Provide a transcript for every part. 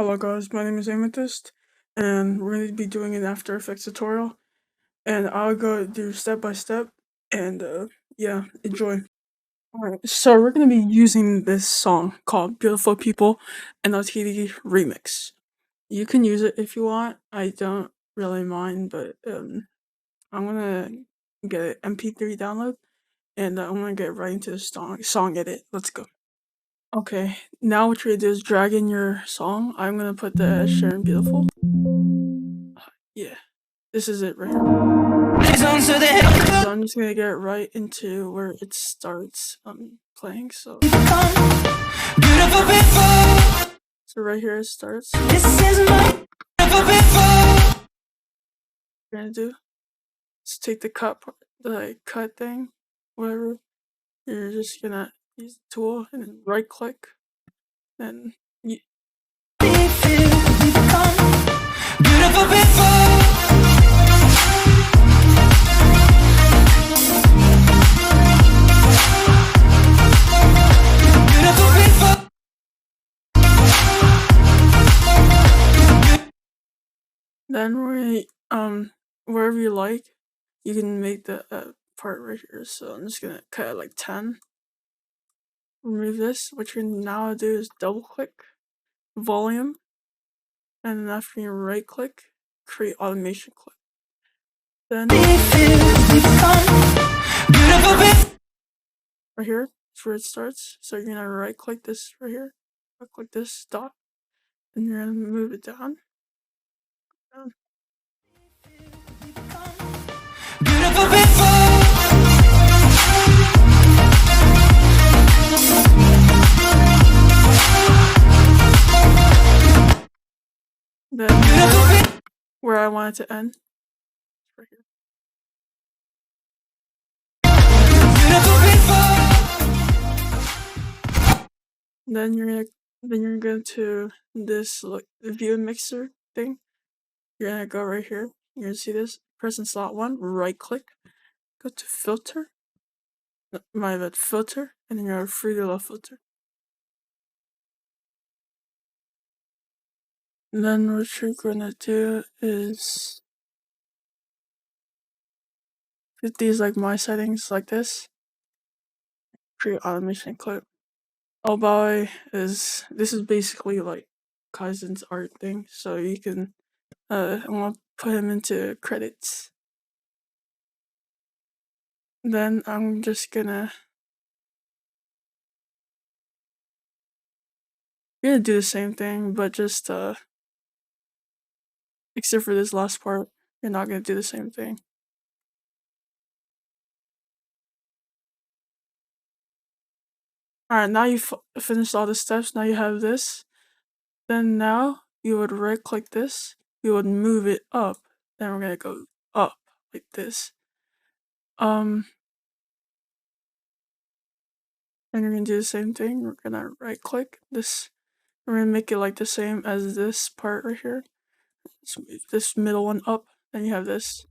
Hello guys, my name is Amethyst, and we're going to be doing an After Effects tutorial, and I'll go do step by step, and yeah, enjoy. Alright, so we're going to be using this song called Beautiful People NLTD Remix. You can use it if you want, I don't really mind, but I'm going to get an MP3 download, and I'm going to get right into the song edit. Let's go. Okay, now what you're gonna do is drag in your song. I'm gonna put the Ed Sheeran Beautiful. Yeah, this is it right here. So I'm just gonna get right into where it starts playing. So right here it starts. This is my what you're gonna do is take the cut thing, whatever. You're just gonna use the tool and then right click, then you beautiful people. Then wherever you like, you can make the part right here. So I'm just gonna cut it like 10. Remove this. What you're now do is double click volume, and then after you right click, create automation clip. Then right here is where it starts. So you're gonna right click this right here, right click this dot, and you're gonna move it down. Beautiful people. Then where I want it to end, right here. Then you're gonna go to this like view mixer thing. You're gonna go right here. You're gonna see this. Press in slot 1, right click, go to filter. My bad, filter, and then you're gonna free to love filter. And then what you're gonna do is get these like my settings like this. Create automation clip. Oh boy, this is basically like Kaizen's art thing, so you can I want to put him into credits. Then I'm just gonna do the same thing, but just except for this last part, you're not gonna do the same thing. Alright, now you've finished all the steps. Now you have this. Then now you would right click this, you would move it up. Then we're gonna go up like this. And you're gonna do the same thing. We're gonna right click this. We're gonna make it like the same as this part right here. Let's move this middle one up. Then you have this.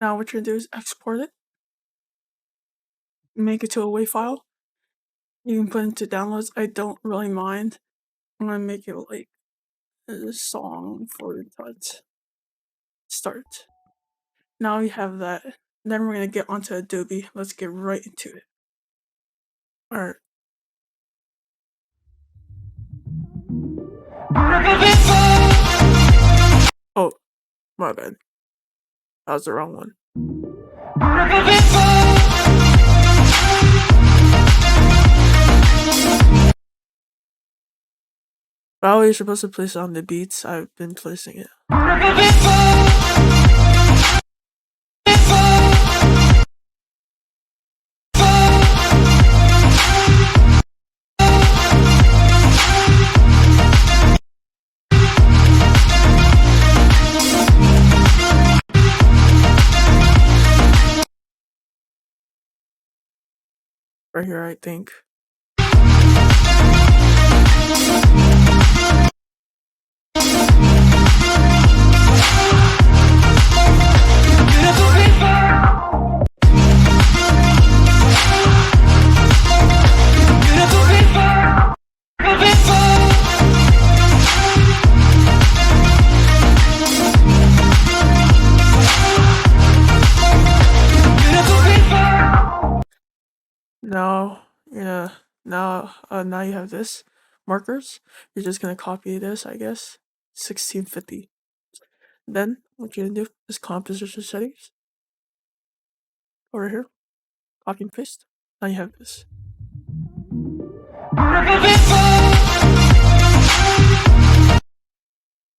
Now what you're gonna do is export it. Make it to a WAV file. You can put it into downloads. I don't really mind. I'm gonna make it like a song for that. Start. Now we have that. Then we're gonna get onto Adobe. Let's get right into it. Alright. Oh, my bad. That was the wrong one. By the way, you're supposed to place it on the beats. I've been placing it. Right here, I think. now you have this markers. You're just gonna copy this, I guess. 1650. Then what you're gonna do is composition settings over here. Copy and paste. Now you have this.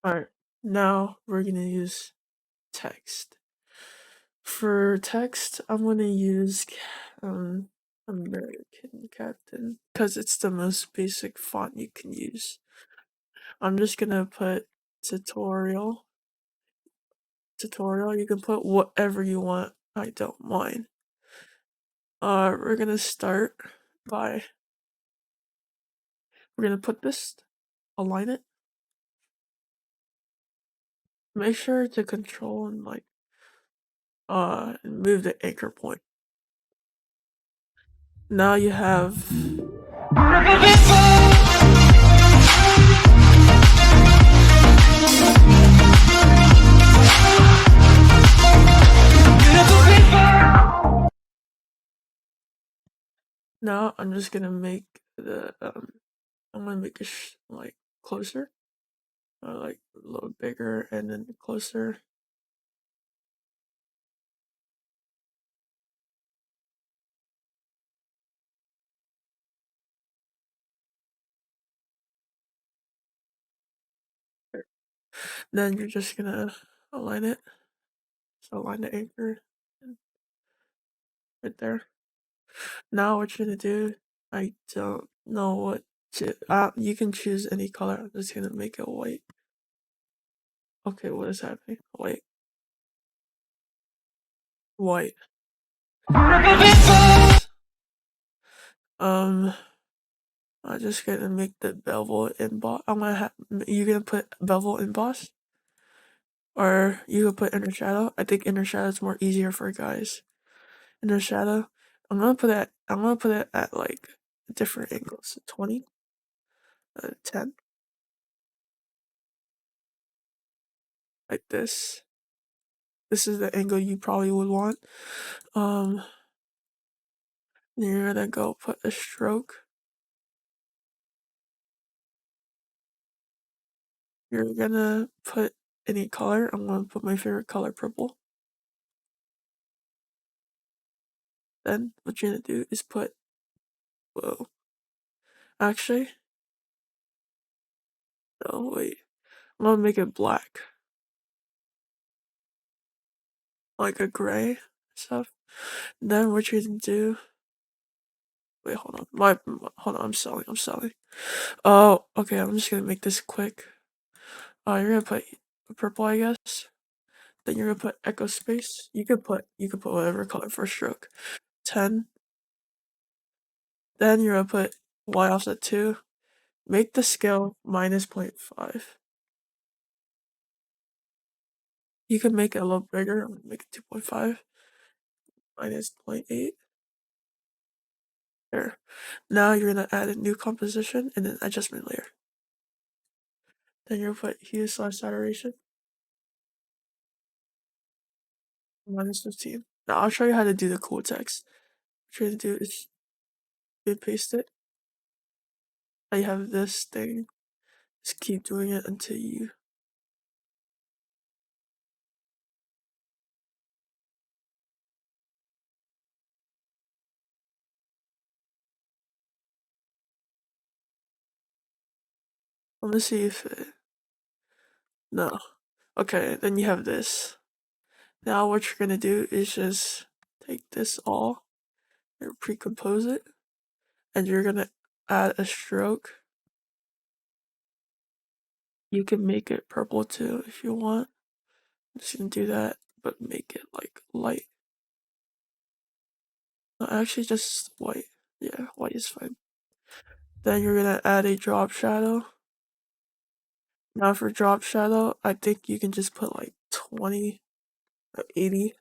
Alright, now we're gonna use text. For text, I'm gonna use American Captain because it's the most basic font you can use. I'm just gonna put tutorial. Tutorial. You can put whatever you want. I don't mind. We're gonna start by we're gonna put this, align it. Make sure to control and move the anchor point. Now you have now I'm just gonna make I'm gonna make it like closer, like a little bigger and then closer. Then you're just gonna align it. So align the anchor right there. Now what you're gonna do, I don't know what to, you can choose any color. I'm just gonna make it white. Okay, what is happening? White. White. I'm just gonna make the bevel emboss. You're gonna put bevel emboss? Or you could put inner shadow. I think inner shadow is more easier for guys. Inner shadow. I'm gonna put it at like different angles. 20, 10. Like this. This is the angle you probably would want. Then you're gonna go put a stroke. You're gonna put any color. I'm gonna put my favorite color, purple. Then what you're gonna do is put, whoa. Actually, no, wait. I'm gonna make it black. Like a gray stuff. Then what you're gonna do, wait, hold on. Hold on, I'm selling. Oh, okay, I'm just gonna make this quick. You're gonna put purple, I guess. Then you're gonna put echo space. You could put whatever color for stroke. 10. Then you're gonna put Y offset 2. Make the scale minus 0.5. You can make it a little bigger. I'm gonna make it 2.5. Minus 0.8. There. Now you're gonna add a new composition and an adjustment layer. Then you'll put hue/saturation. Minus 15. Now I'll show you how to do the cool text. What you're gonna do is you paste it. Now you have this thing. Just keep doing it until you. Let me see if it. No. Okay, then you have this. Now what you're gonna do is just take this all and pre-compose it, and you're gonna add a stroke. You can make it purple too if you want. I'm just gonna do that, but make it like light. No, actually just white. Yeah, white is fine. Then you're gonna add a drop shadow. Now for drop shadow, I think you can just put like 20 or 80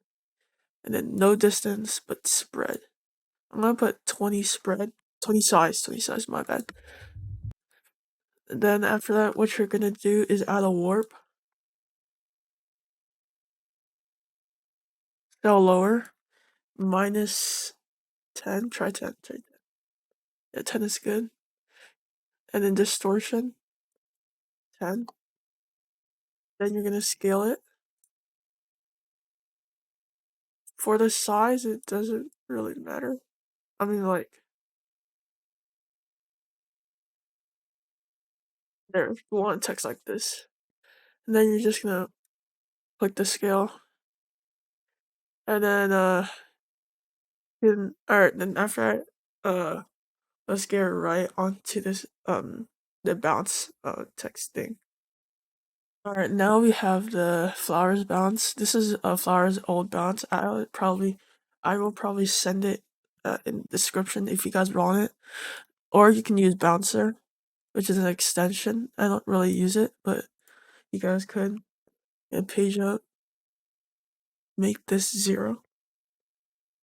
and then no distance but spread. I'm gonna put 20 spread, 20 size, my bad. And then after that, what you're gonna do is add a warp. Scale lower, minus 10, try 10, try 10. Yeah, 10 is good. And then distortion, 10. Then you're gonna scale it. For the size, it doesn't really matter. I mean, like, there, you want text like this. And then you're just gonna click the scale. And then, alright, then after that, let's get right onto this, the bounce, text thing. Alright, now we have the flowers bounce. This is a flowers old bounce. I will probably send it in the description if you guys want it. Or you can use Bouncer, which is an extension. I don't really use it, but you guys could. And page up, make this 0.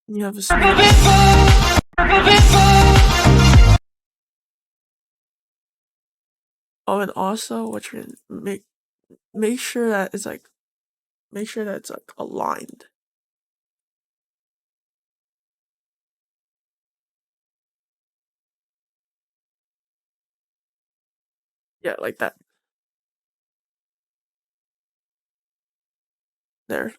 And you have a smooth. Oh, and also what you're gonna make sure that it's like aligned. Yeah, like that. There.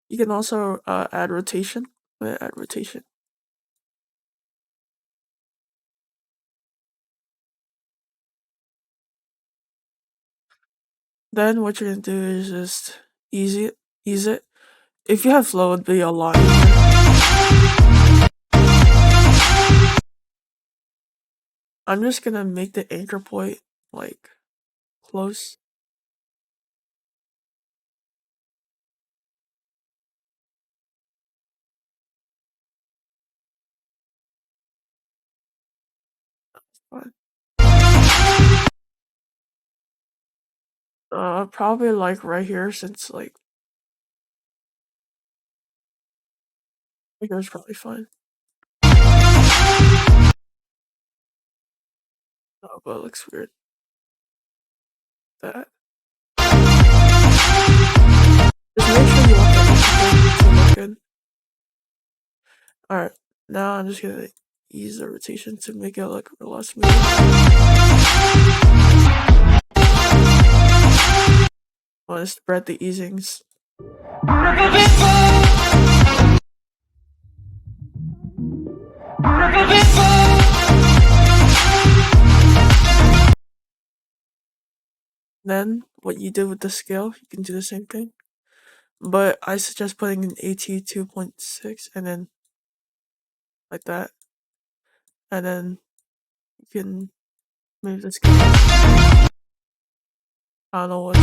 You can also add rotation. Add rotation. Then what you're gonna do is just ease it. If you have flow, it'd be a lot easier. I'm just gonna make the anchor point like close. Fine. Probably like right here, since like right here is probably fine. Oh, but it looks weird. That. Just make sure you want that to look good. Alright, now I'm just gonna ease the rotation to make it look a lot smoother. I want to spread the easings. Then, what you did with the scale, you can do the same thing. But I suggest putting an AT 2.6 and then like that. And then you can move the scale. I don't know what.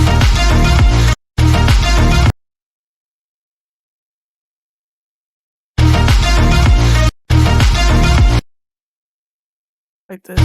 Like this.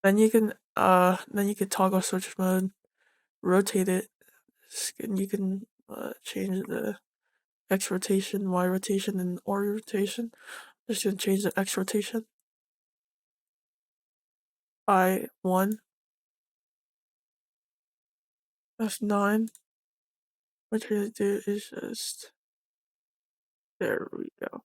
Then you can toggle switch mode, rotate it, and you can change the X rotation, Y rotation, and R rotation. Just gonna change the X rotation by 1. F9. What you're gonna do is just, there we go.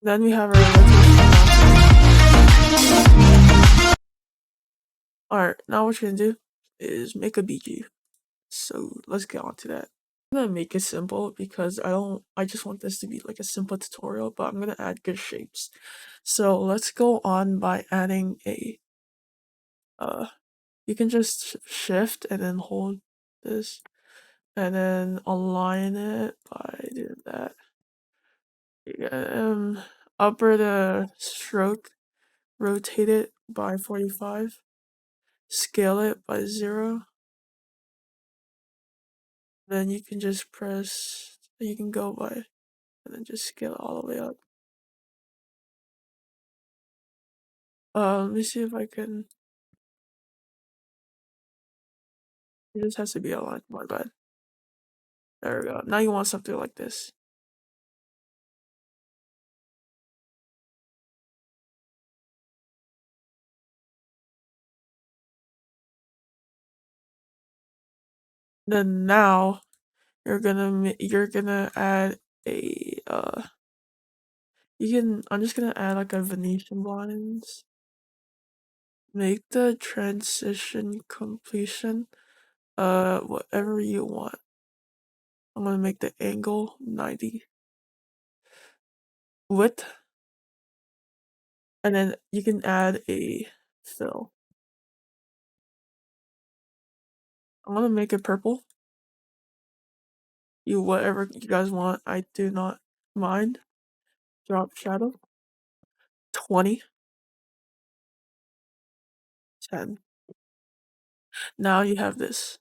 Then we have our rotation mounted. Alright, now what you're gonna do is make a BG. So let's get on to that. I'm gonna make it simple because I just want this to be like a simple tutorial, but I'm gonna add good shapes. So let's go on by adding a you can just shift and then hold this, and then align it by doing that. Upper the stroke, rotate it by 45, scale it by 0. Then you can just press, you can go by, and then just scale it all the way up. Let me see if I can. It just has to be aligned. My bad. There we go. Now you want something like this. Then now you're gonna add a I'm just gonna add like a Venetian blinds. Make the transition completion whatever you want. I'm gonna make the angle 90. Width, and then you can add a fill. I'm gonna make it purple. Whatever you guys want, I do not mind. Drop shadow 20, 10. Now you have this.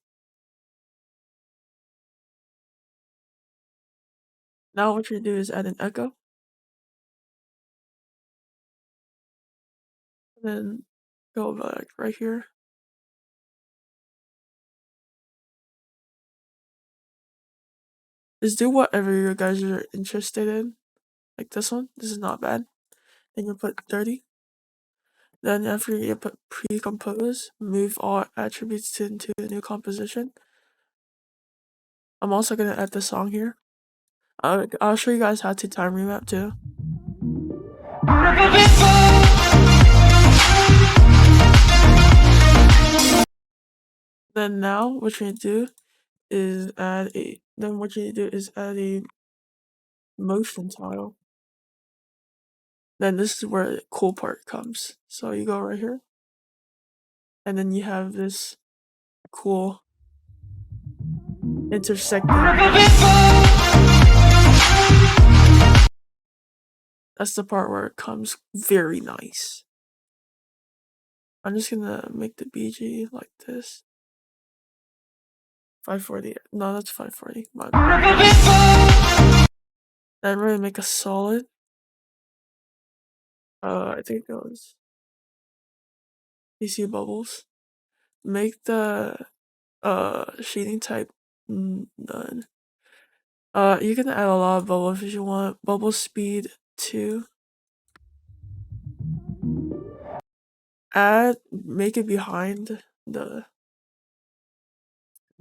Now what you do is add an echo, and then go back right here. Just do whatever you guys are interested in. Like this one, this is not bad. Then you put 30. Then after you put pre-compose, move all attributes into a new composition. I'm also gonna add the song here. I'll show you guys how to time remap too. Then now what you're gonna do is add a motion tile. Then this is where the cool part comes. So you go right here, and then you have this cool intersecting. That's the part where it comes very nice. I'm just gonna make the BG like this. 540. No, that's 540. My bad. Then we're gonna make a solid. I think that was DC bubbles. Make the shading type none. You can add a lot of bubbles if you want. Bubble speed 2. Make it behind the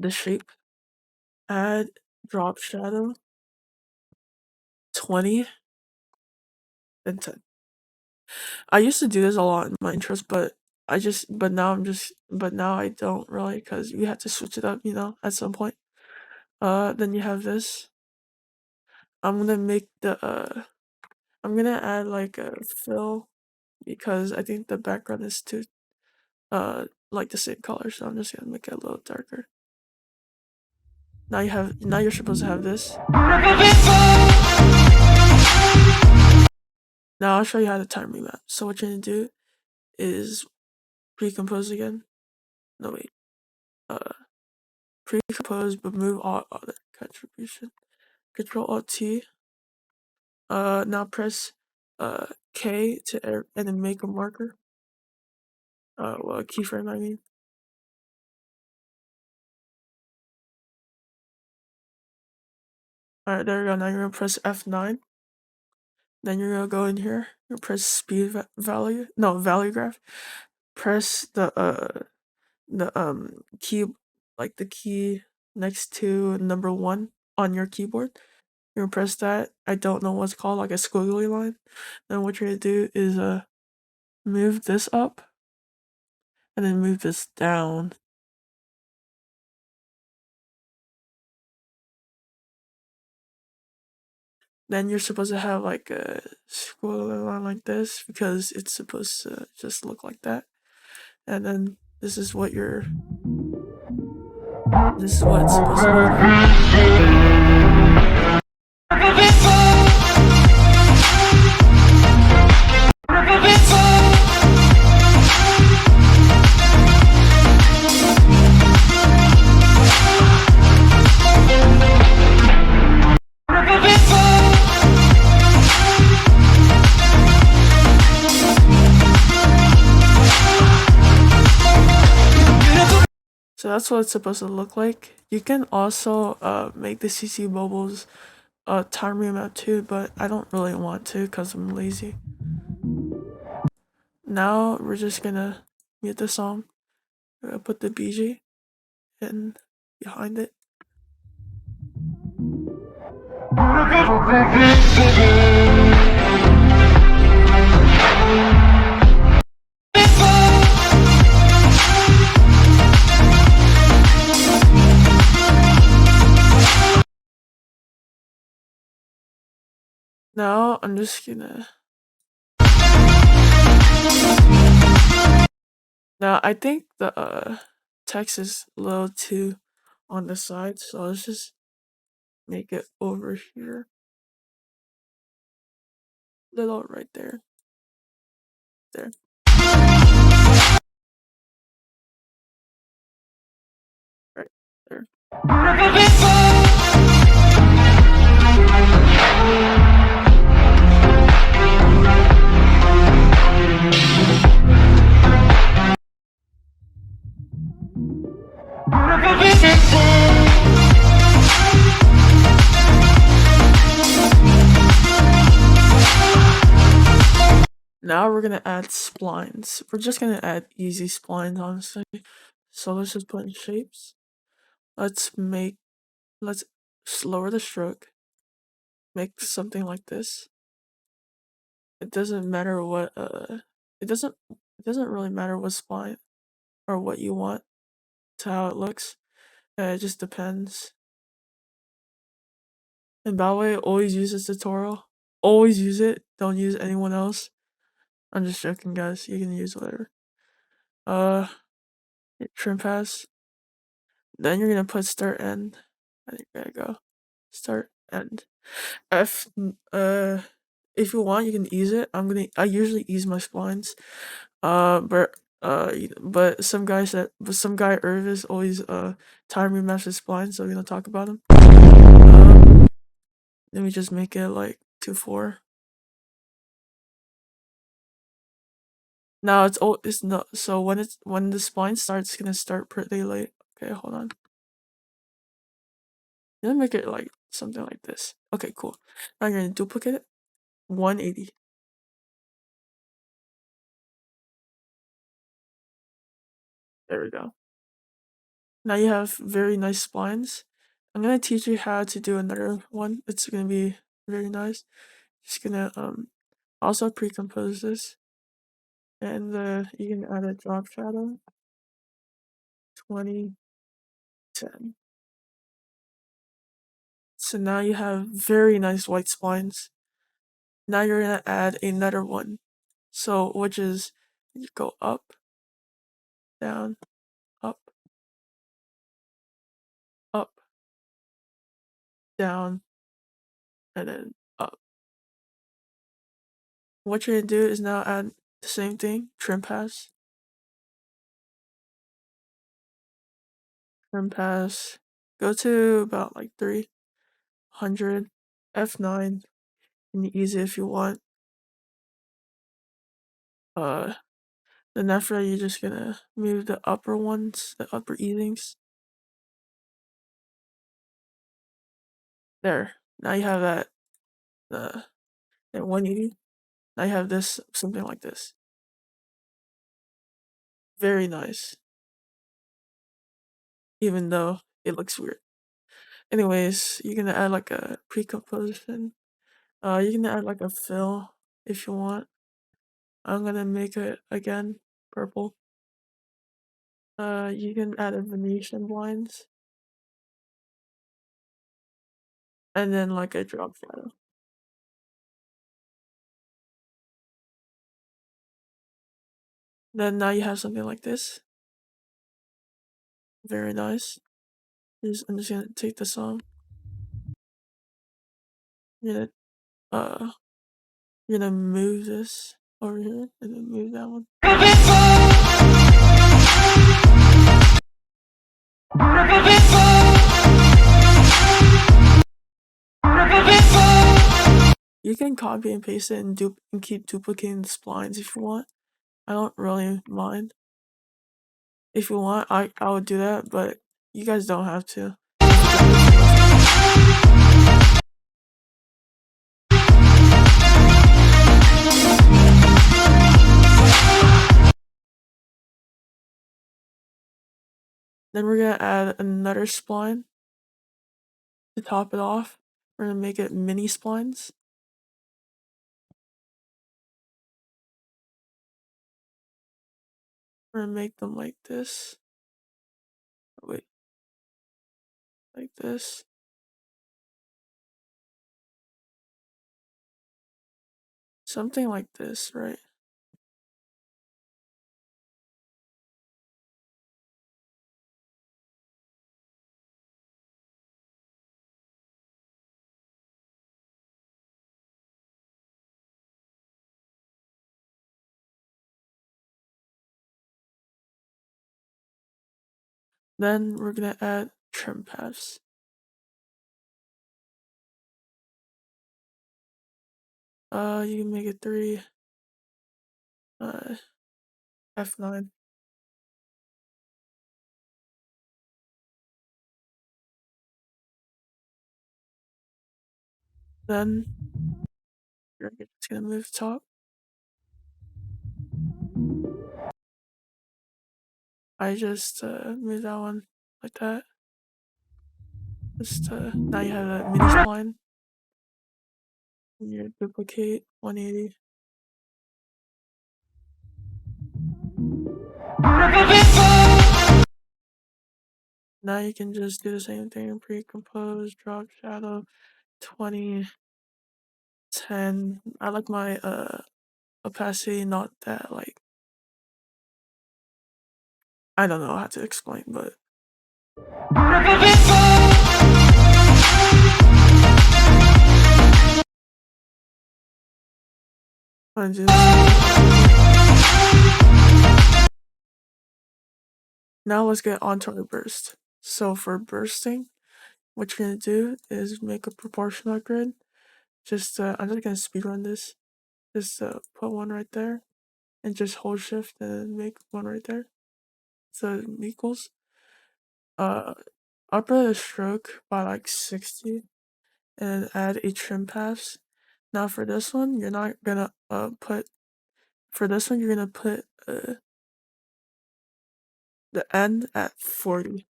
shape. Add drop shadow 20 and 10. I used to do this a lot in my intros, but now I don't really, because we had to switch it up, at some point. Then you have this. I'm gonna add like a fill, because I think the background is too like the same color, so I'm just gonna make it a little darker. Now you're supposed to have this. Now I'll show you how to time remap. So what you're gonna do is pre-compose again. No wait. Pre-compose but move all other contribution. Control Alt T. Now press K and then make a marker. Well, a keyframe I mean. Alright, there we go. Now you're gonna press F9. Then you're gonna go in here. You're gonna press speed value. No, value graph. Press the key, like the key next to number 1 on your keyboard. You're gonna press that. I don't know what's called, like a squiggly line. Then what you're gonna do is move this up, and then move this down. Then you're supposed to have like a squiggly line like this, because it's supposed to just look like that. And then this is what This is what it's supposed to look like. So that's what it's supposed to look like. You can also make the CC bubbles time remap too, but I don't really want to because I'm lazy. Now we're just gonna mute the song. We're gonna put the BG in behind it. Now I'm just gonna. Now I think the text is a little too on the side, so let's just make it over here. Little right there. There. Right there. Now we're gonna add splines. We're just gonna add easy splines, honestly. So let's just put in shapes. Let's lower the stroke. Make something like this. It doesn't matter what it doesn't really matter what spline or what you want to how it looks. It just depends. And by the way, always use this tutorial. Always use it. Don't use anyone else. I'm just joking, guys. You can use whatever. Trim pass. Then you're gonna put start end. I think there you go. Start end. F. If you want, you can ease it. I usually ease my splines. But some guy Irvis always time remaps his splines, so we're gonna talk about him. Let me just make it like 2-4. Now it's not, so when the spline starts, it's gonna start pretty late. Okay, hold on. Let me make it like something like this. Okay, cool. Now you're gonna duplicate it. 180. There we go. Now you have very nice splines. I'm gonna teach you how to do another one. It's gonna be very nice. Just gonna also pre-compose this, and you can add a drop shadow. 2010. So now you have very nice white splines. Now you're gonna add another one. So which is you go up, down, up, up, down, and then up. What you're gonna do is now add the same thing, trim pass. Trim pass. Go to about like 300. F9. And ease it if you want. Then after that, you're just gonna move the upper ones, the upper easings. There. Now you have that at 180. Now you have this something like this. Very nice. Even though it looks weird. Anyways, you're gonna add like a pre-composition. You can add like a fill if you want. I'm gonna make it again purple. You can add a Venetian blinds. And then like a drop shadow. Then now you have something like this. Very nice. I'm just gonna take this off. You're uh you're gonna move this over here and then move that one. You can copy and paste it and keep duplicating the splines if you want. I don't really mind. If you want, I would do that, but you guys don't have to. Then we're gonna add another spline to top it off. We're gonna make it mini splines. We're gonna make them like this. Oh, wait. Like this. Something like this, right? Then we're gonna add trim paths. You can make it 3. F9. Then you're just gonna move the top. I just move that one like that. Just now you have a mini spline. You duplicate 180. Now you can just do the same thing, pre-compose, drop shadow, 20, 10. I like my opacity not that like, I don't know how to explain, but I do. Now let's get onto our burst. So for bursting, what you're gonna do is make a proportional grid. Just I'm just gonna speedrun this. Just put one right there, and just hold shift and make one right there. So it equals upper the stroke by like 60, and add a trim pass. Now for this one, you're not gonna put. For this one, you're gonna put the end at 40,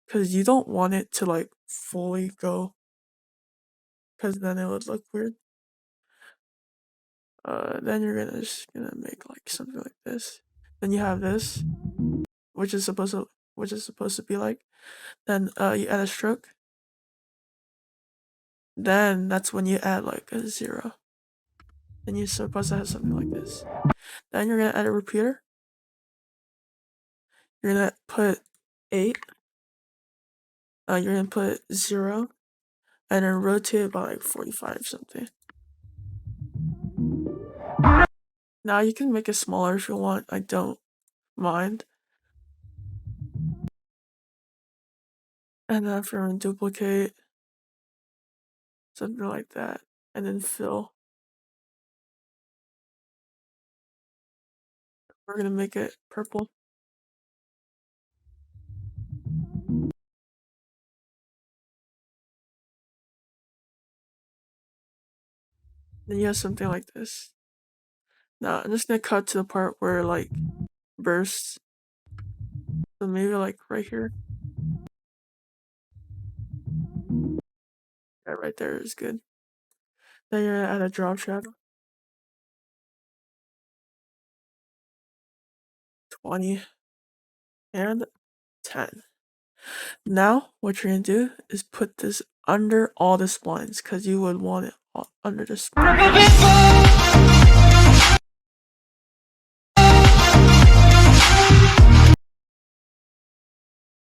because you don't want it to like fully go, because then it would look weird. Then you're just gonna make like something like this. Then you have this, which is supposed to be like. Then you add a stroke. Then that's when you add like a 0. Then you're supposed to have something like this. Then you're gonna add a repeater. You're gonna put 8. You're gonna put 0, and then rotate it by like 45 something. Now you can make it smaller if you want. I don't mind. And then if you're gonna duplicate something like that, and then fill. We're gonna make it purple. Then you have something like this. Now I'm just gonna cut to the part where like bursts. So maybe like right here. Yeah, right there is good. Then you're gonna add a drop shadow. 20 and 10. Now what you're gonna do is put this under all the splines, because you would want it under the spline.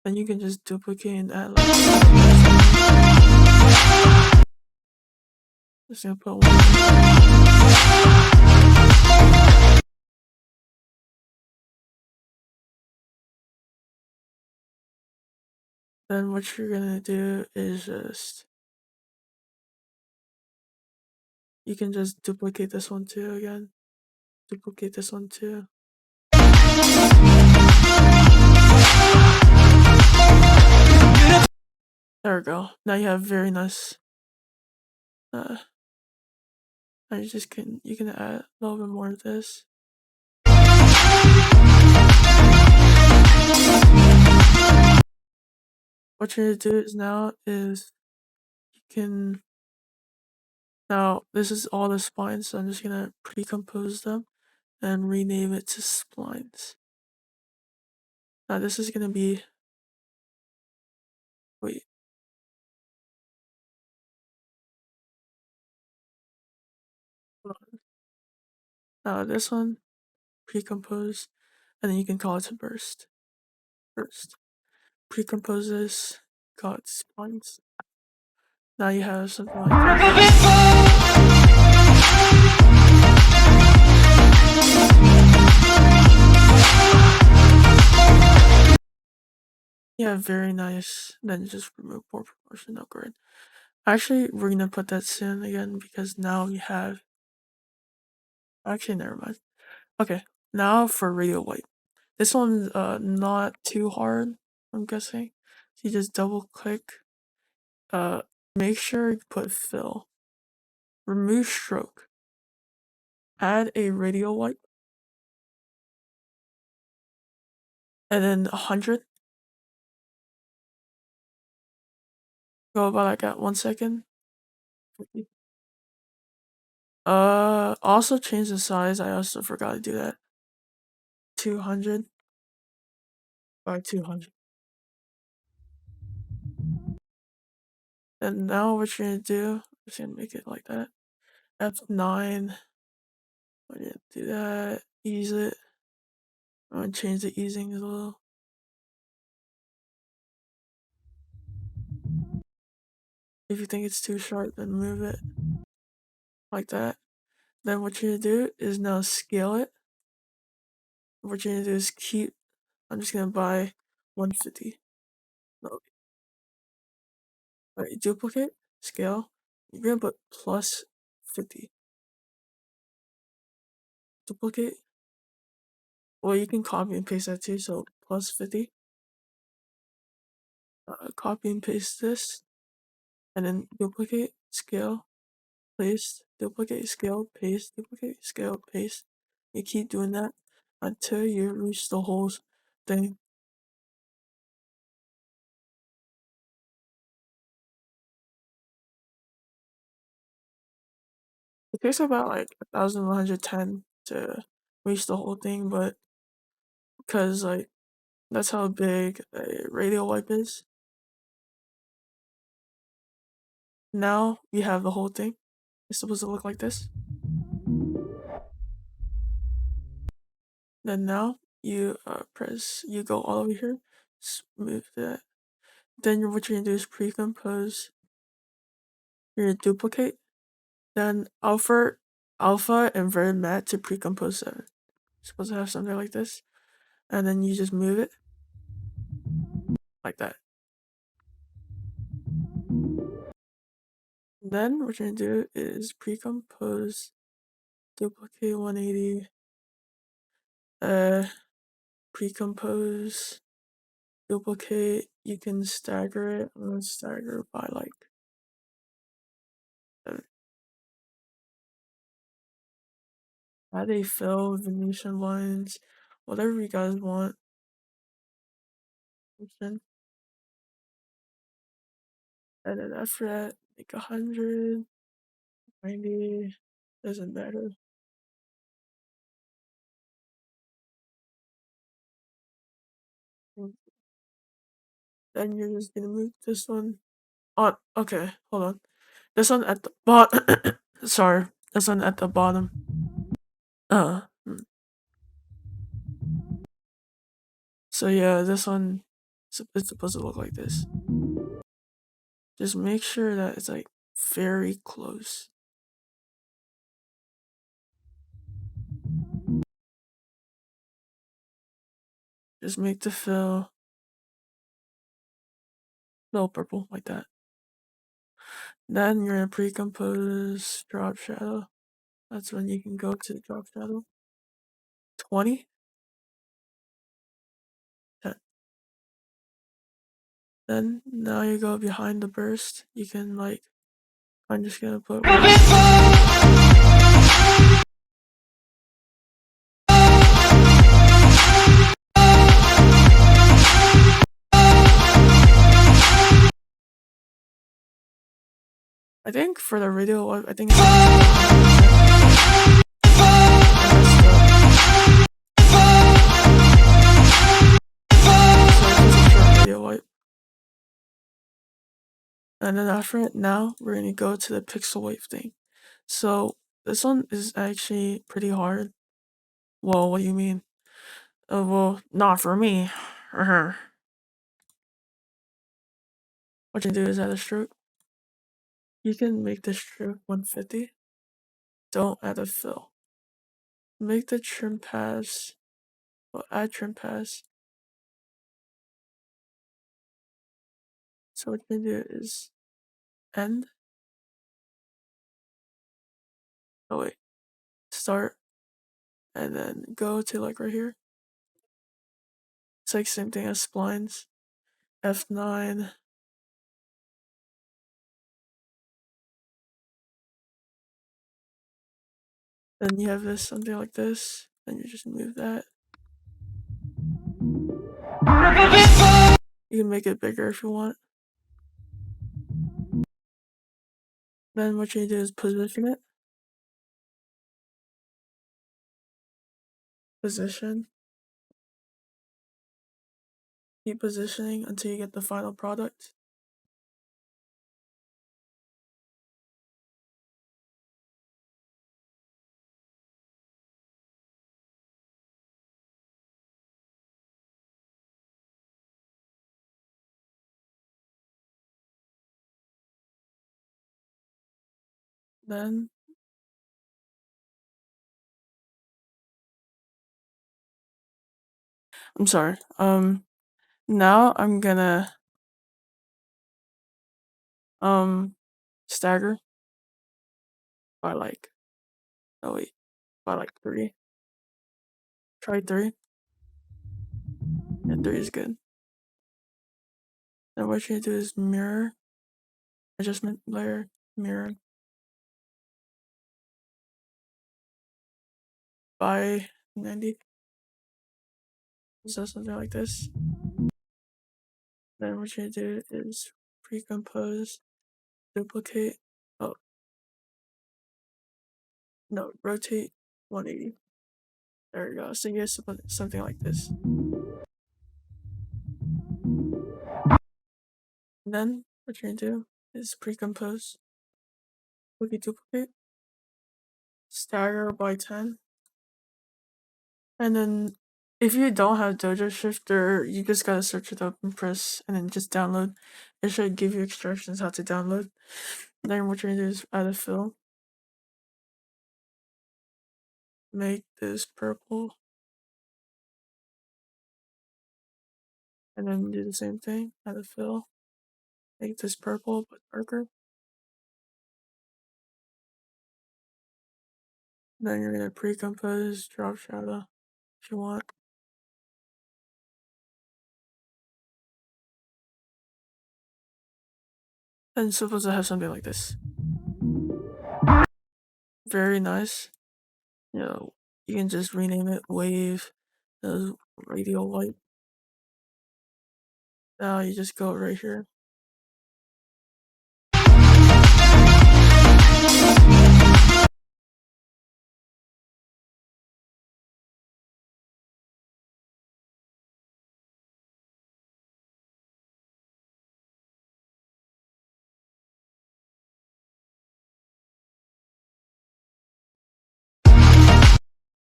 Then you can just duplicate and add like the just gonna put one. Then what you're gonna do is just you can just duplicate this one too again. Duplicate this one too. There we go. Now you have very nice now you can add a little bit more of this. What you're gonna do is now is you can now this is all the splines, so I'm just gonna pre-compose them and rename it to splines. Now this is gonna be wait. Hold on. Now this one pre-compose and then you can call it to burst. Burst. Pre-compose this, call it splines. Now you have something like this. Yeah, very nice. Then just remove poor proportion upgrade. Actually, we're gonna put that soon again because now we have. Actually, never mind. Okay, now for radial white. This one's not too hard. I'm guessing. So you just double click. Make sure you put fill. Remove stroke. Add a radial white. And then 100. Go about like at 1 second. Also change the size. I also forgot to do that. 200 by 200. And now what you're gonna do, I'm just gonna make it like that. F9. I'm gonna do that. Ease it. I'm gonna change the easing a little. If you think it's too sharp, then move it. Like that. Then what you're gonna do is now scale it. What you're gonna do is keep. I'm just gonna buy 150. No, right, duplicate, scale. You're gonna put plus 50. Duplicate. Well, you can copy and paste that too. So plus 50. Copy and paste this, and then duplicate, scale, paste, duplicate, scale, paste, duplicate, scale, paste. You keep doing that until you reach the whole thing. It takes about like 1,110 to reach the whole thing, but because like that's how big a radial wipe is. Now you have the whole thing. It's supposed to look like this. Then now you you go all over here, smooth that. Then what you're gonna do is pre-compose. You're gonna duplicate. Then alpha and very matte to pre-compose 7. Supposed to have something like this, and then you just move it like that. Then what you're gonna do is pre-compose, duplicate 180, pre-compose, duplicate. You can stagger it. I'm gonna stagger by like 7. Add a fill, Venetian lines, whatever you guys want. And then after that, make 100, 90, doesn't matter. Then you're just gonna move this one on. Okay, hold on. This one at the bottom. Sorry, this one at the bottom. Uh. So yeah, this one It's supposed to look like this. Just make sure that it's like very close. Just make the fill little purple like that. Then you're gonna pre-compose drop shadow. That's when you can go to the drop shadow. 20. 10. Then now you go behind the burst. You can like, I'm just gonna put. I think for the radio, I think it's radio wipe. And then after it, now we're gonna go to the pixel wave thing. So this one is actually pretty hard. Well, what do you mean? Well, not for me. What you do is add a stroke. You can make the stroke 150. Don't add a fill. Make the trim pass. Well, add trim pass. So what you can do is end. Oh wait, start, and then go to like right here. It's like same thing as splines. F9. Then you have this something like this. Then you just move that. You can make it bigger if you want. Then what you do is position it. Position. Keep positioning until you get the final product. Then I'm sorry. Now I'm gonna stagger by like, oh wait, by like 3. Try 3. And 3 is good. Then what you do is mirror, adjustment layer, mirror by 90. So something like this. Then what you do is pre-compose, duplicate, oh no, rotate 180. There we go. So you get something like this. And then what you're gonna do is pre-compose, duplicate, stagger by 10. And then if you don't have Dojo Shifter, you just gotta search it up and press and then just download. It should give you instructions how to download. Then what you're gonna do is add a fill. Make this purple. And then do the same thing, add a fill. Make this purple but darker. Then you're gonna pre-compose, drop shadow if you want. And it's supposed to have something like this. Very nice. You know, you can just rename it wave, radial light. Now you just go right here.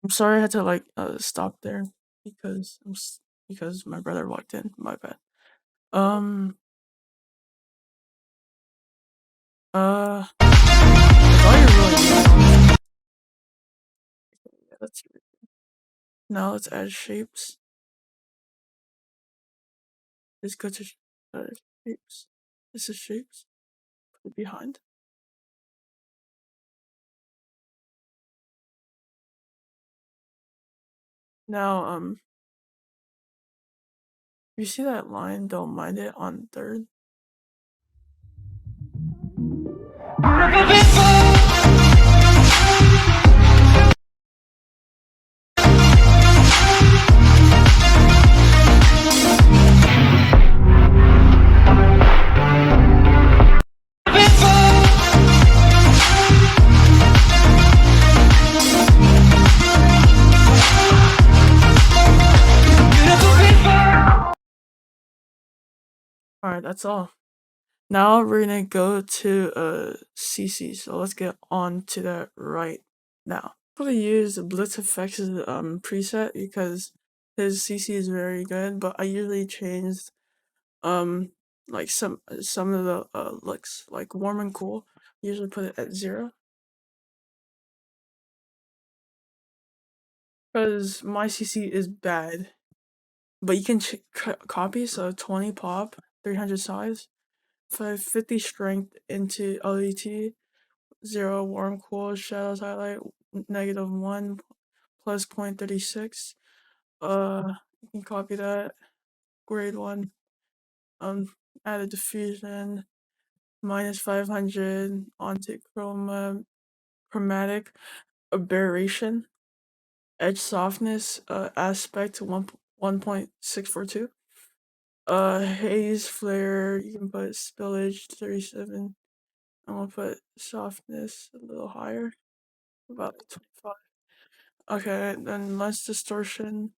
I'm sorry I had to like stop there because because my brother walked in. My bad. Um, that's all you really need, honestly. Yeah, now let's add shapes. Let's go to uh, shapes. This is shapes. Put it behind. Now, you see that line? Don't mind it on third. Alright, that's all. Now we're gonna go to CC, so let's get on to that right now. I'm gonna use Blitz Effects' preset because his CC is very good, but I usually change like some of the looks, like warm and cool. I usually put it at 0 because my CC is bad. But you can copy, so 20 pop, 300 size, 550 strength into LET, 0 warm cool shadows highlight, -1 plus 0.36. You can copy that. Grade 1. Add a diffusion, -500 onto chromatic aberration, edge softness, aspect 1.642. Haze flare, you can put spillage 37. I'm gonna put softness a little higher, about 25. Okay, then lens distortion,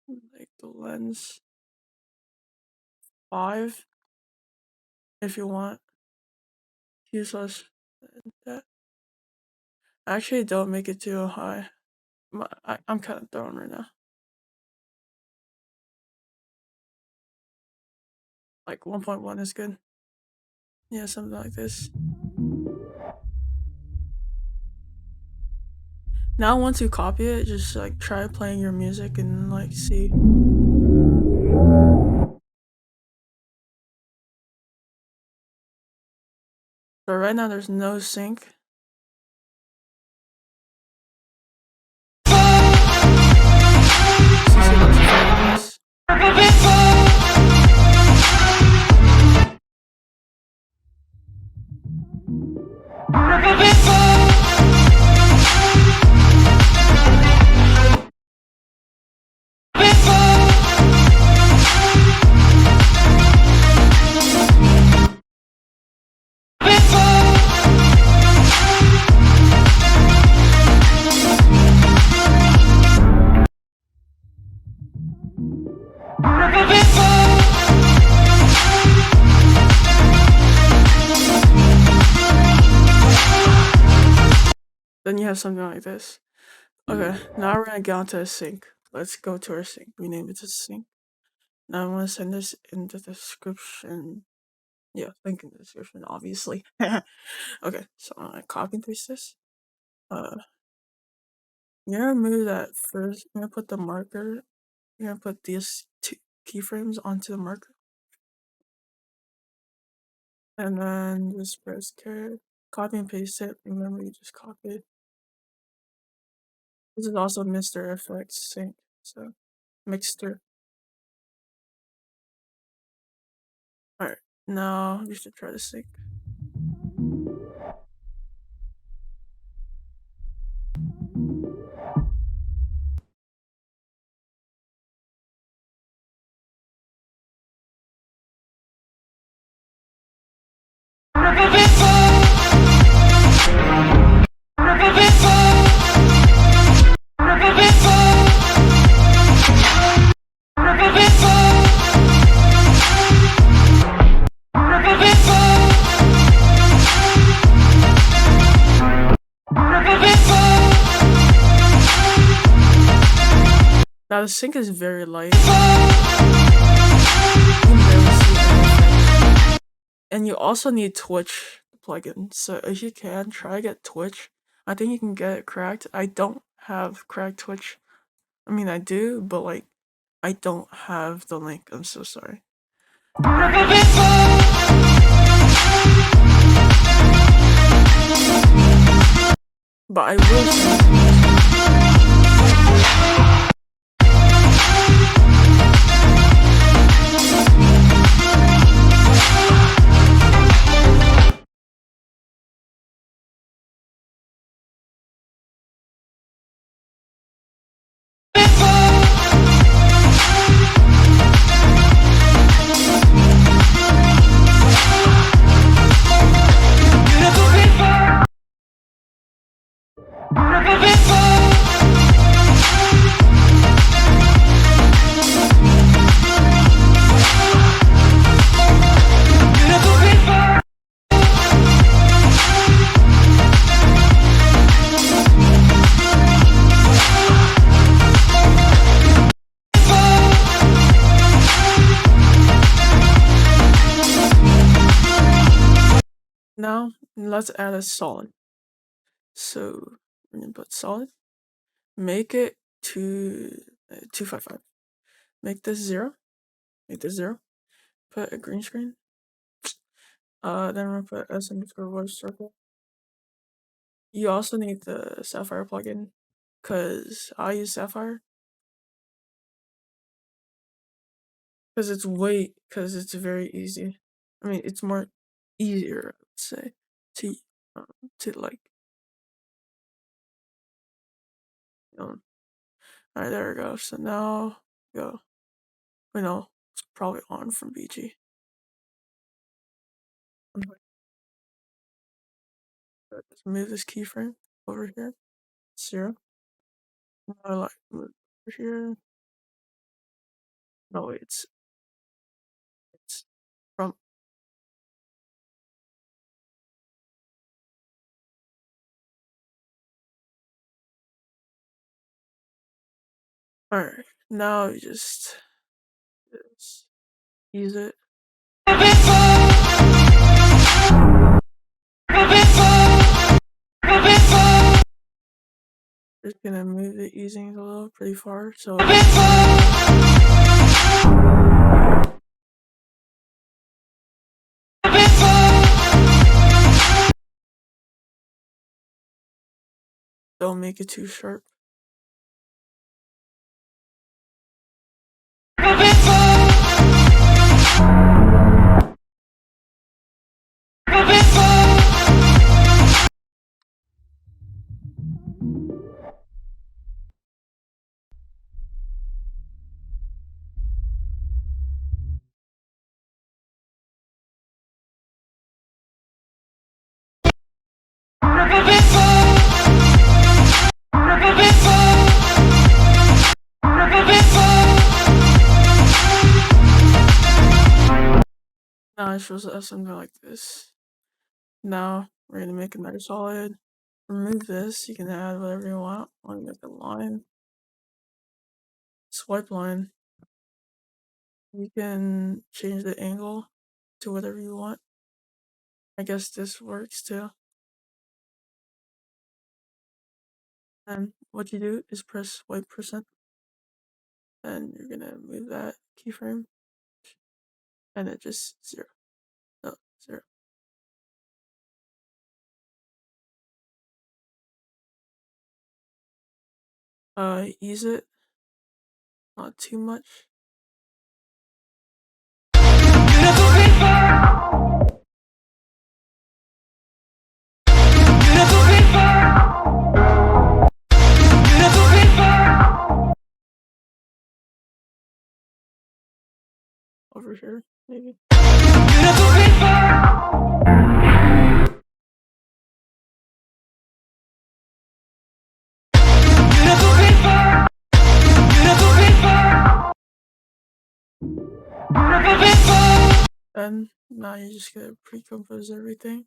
like the lens 5, if you want. Use less than that. Actually, don't make it too high. I'm kind of thrown right now. Like 1.1 is good. Yeah, something like this. Now, once you copy it, just like try playing your music and like see. But right now, there's no sync. Then you have something like this. Okay, now we're gonna get onto a sync. Let's go to our sync. Rename it to sync. Now I'm gonna send this in the description. Yeah, link in the description, obviously. Okay, so I'm gonna copy and paste this. You're gonna move that first. You're gonna put the marker. You're gonna put these two keyframes onto the marker. And then just press caret. Copy and paste it. Remember, you just copied. This is also Mr. FX sync. So, mixture. Alright, now you should try to sync. Now the sync is very light. And you also need Twitch plugin. So if you can, try to get Twitch. I think you can get it cracked. I don't have cracked Twitch. I mean, I do, but like, I don't have the link. I'm so sorry. But I will now let's add a solid. So we're gonna put solid. Make it 255. Make this 0. Make this 0. Put a green screen. Then we're gonna put S underscore voice circle. You also need the Sapphire plugin, cause I use Sapphire. Cause it's very easy. I mean, it's more easier, I would say, to um, like, Alright, there we go. So now go. Wait, no, it's probably on from BG. Let's move this keyframe over here. 0. Now like move over here. No wait, it's from alright. Now you just use it. Just gonna move the easing a little pretty far, so don't make it too sharp. Now it shows us something like this. Now we're gonna make another solid. Remove this. You can add whatever you want. I want to make a line. Swipe line. You can change the angle to whatever you want. I guess this works too. And what you do is press swipe %, and you're gonna move that keyframe, and it just 0. No, 0. Ease it, not too much. Over here, maybe. And now you just gotta pre-compose everything.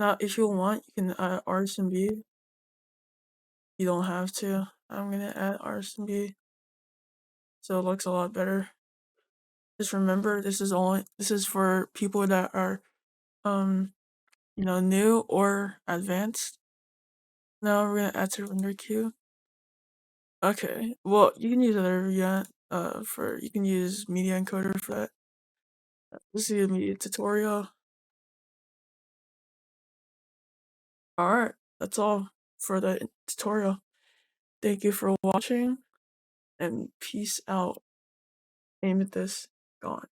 Now, if you want, you can add RSB. You don't have to. I'm gonna add RSB, so it looks a lot better. Just remember, this is for people that are Um, new or advanced? No, we're gonna add to render queue. Okay. Well, you can use whatever you want. For you can use media encoder for that. This is a media tutorial. All right, that's all for the tutorial. Thank you for watching, and peace out. Amethyst gone.